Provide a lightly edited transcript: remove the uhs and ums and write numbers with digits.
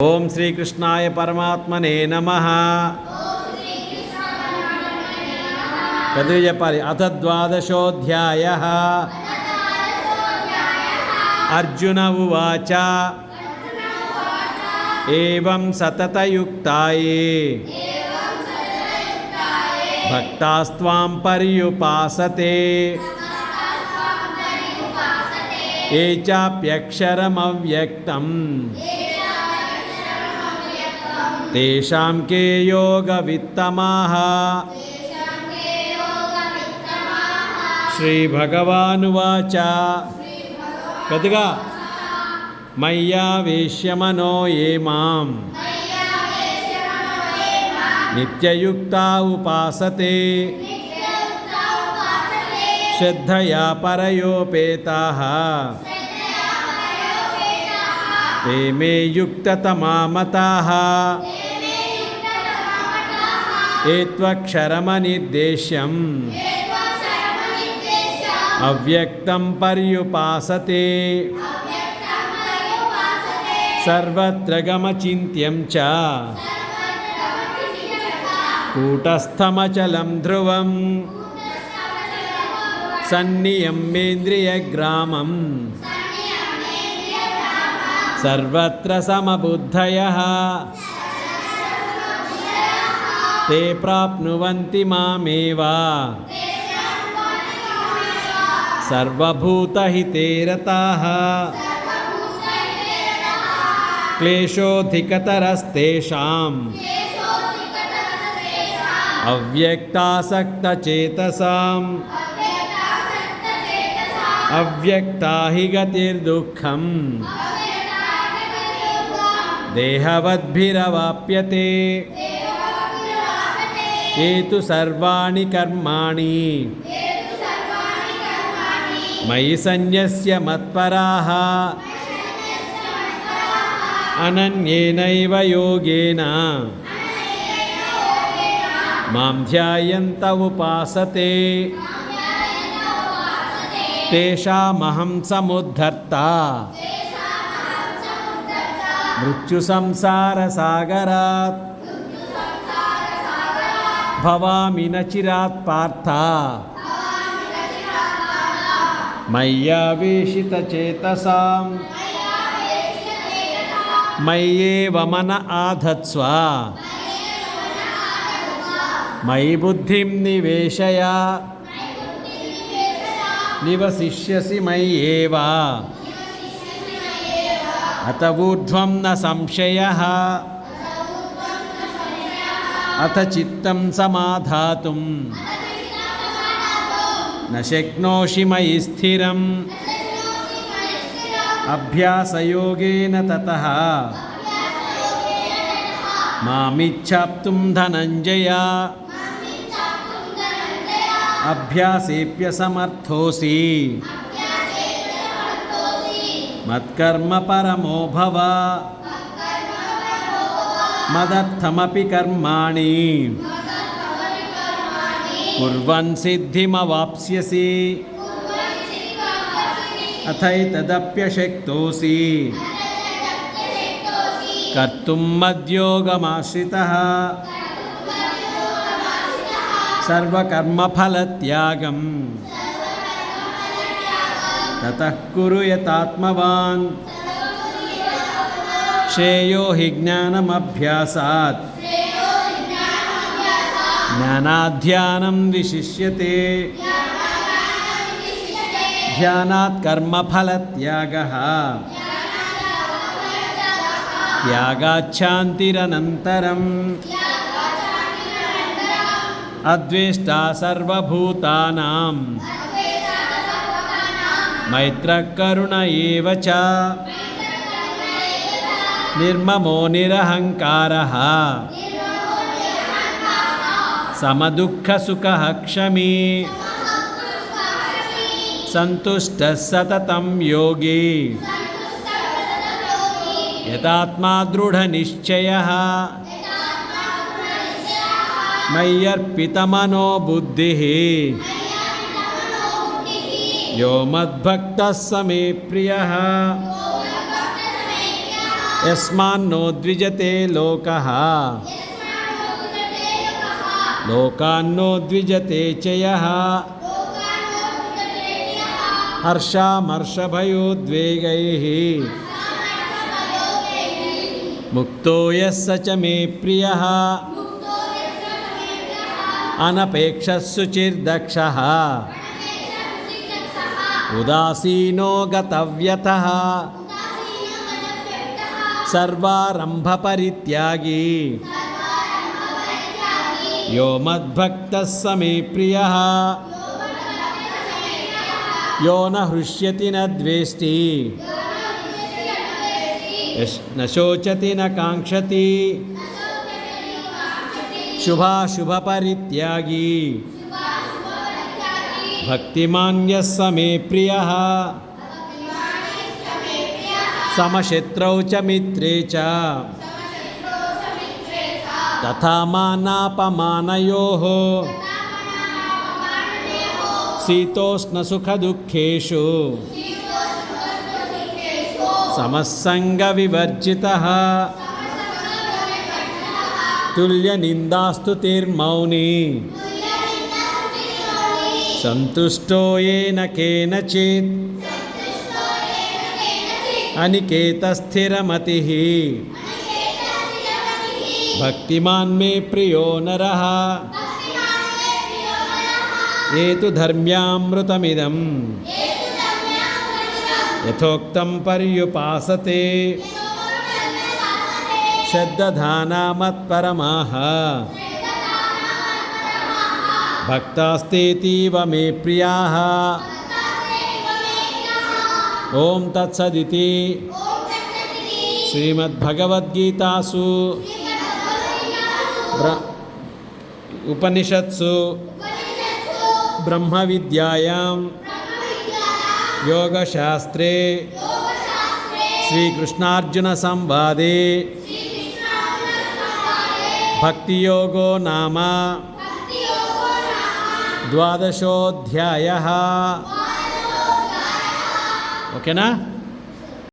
ఓం శ్రీకృష్ణాయ పరమాత్మనే నమః. పెద్దగా చెప్పాలి. అథ ద్వాదశోऽధ్యాయః. అర్జున ఉవాచ ఏవం సతతయుక్తాయే భక్తాస్త్వాం పర్యుపాసతే ఏ చాప్యక్షరమవ్యక్తం తేషాం కే యోగవిత్తమాః. శ్రీభగవానువాచ పెద్దగా మయ్యావేశ్యమనో ఏ మాం నిత్యయుక్తా ఉపాసతే శ్రద్ధయా పరయోపేతాః ते मे युक्ततमा मताः. एत्वक्षरमनिर्देश्यम् अव्यक्तं पर्युपासते सर्वत्र गमचिन्त्यं च कूटस्थमचलं ध्रुवं सन्नियम्येन्द्रियग्रामं सर्वत्र समबुद्धयः ते प्राप्नुवन्ति मामेव सर्वभूतहिते रताः. क्लेशोऽधिकतरस्तेषाम् अव्यक्तासक्तचेतसाम् अव्यक्ता हि गतिर्दुःखम् देहवद्भिरवाप्यते. ये तु सर्वाणि कर्माणि मयि सन्न्यस्य मत्पराः अनन्येनैव योगेन मां ध्यायन्त उपासते तेषामहं समुद्धर्ता मृत्युसंसारसागरात् भवामि न चिरात् पार्थ मय्यावेशितचेतसां मय्येव मन आधत्स्व मयि बुद्धिं निवेशय निवसिष्यसि मय्येव अत ऊर्ध्वं न संशयः. अथ चित्तं समाधातुं न शक्नोषि मयि स्थिरम् अभ्यासयोगेन ततः मामिच्छाप्तुं धनञ्जय अभ्यासेऽप्यसमर्थोऽसि मत्कर्म परमो भव मदर्थमपि कर्माणि कुर्वन् सिद्धिमवाप्स्यसि अथैतदप्यशक्तोऽसि कर्तुं मद्योगमाश्रितः. सर्वकर्मफलत्यागं ततः कुरु यतात्मवान्. श्रेयो हि ज्ञानमभ्यासात् ज्ञानाध्यानं विशिष्यते. ध्यानात् कर्मफलत्यागः त्यागाच्छान्तिरनन्तरम्. अद्वेष्टा सर्वभूतानां मैत्रः करुण एव च निर्ममो निरहङ्कारः समदुःखसुखः क्षमी सन्तुष्टः सततं योगी यतात्मा दृढनिश्चयः. मय्यर्पितमनो बुद्धिः यो मद्भक्तः स मे प्रियः. యస్మాన్నో ద్విజతే లోకః లోకాన్నో ద్విజతే చ యః హర్షామర్షభయోద్వేగైః ముక్తో యస్స చ మే ప్రియః అనపేక్షः శుచిర్దక్షः ఉదాసీనో గతవ్యతః సర్వారంభపరిత్యాగి యో మద్భక్తः స మే ప్రియः యో న హృష్యతి న ద్వేష్టి న శోచతి న కాంక్షతి శుభాశుభపరిత్యాగి భక్తిమాన్ యః స మే ప్రియः సమశత్రౌ చ మిత్రే చ తథా మానాపమానయోః శీతోష్ణసుఖదుఃఖేషు సమస్సంగవివర్జితః తుల్యనిందాస్తుతిర్మౌని సంతుష్టో येन కేనచిత్ అనికేతస్థిరమతిః భక్తిమాన్ మే ప్రియో నరః ఏతు ధర్మ్యామృతమిదం యథోక్తం పర్యుపాసతే శ్రద్ధధానా మత్పరమాః భక్తాస్తేతీవ మే ప్రియాః ఓం తత్సదితి శ్రీమద్భగవద్గీతాసు ఉపనిషత్సు బ్రహ్మ విద్యాయాం యోగశాస్త్రే శ్రీకృష్ణార్జున సంవాదే భక్తియోగో నామ ద్వాదశోధ్యాయః. ఓకేనా?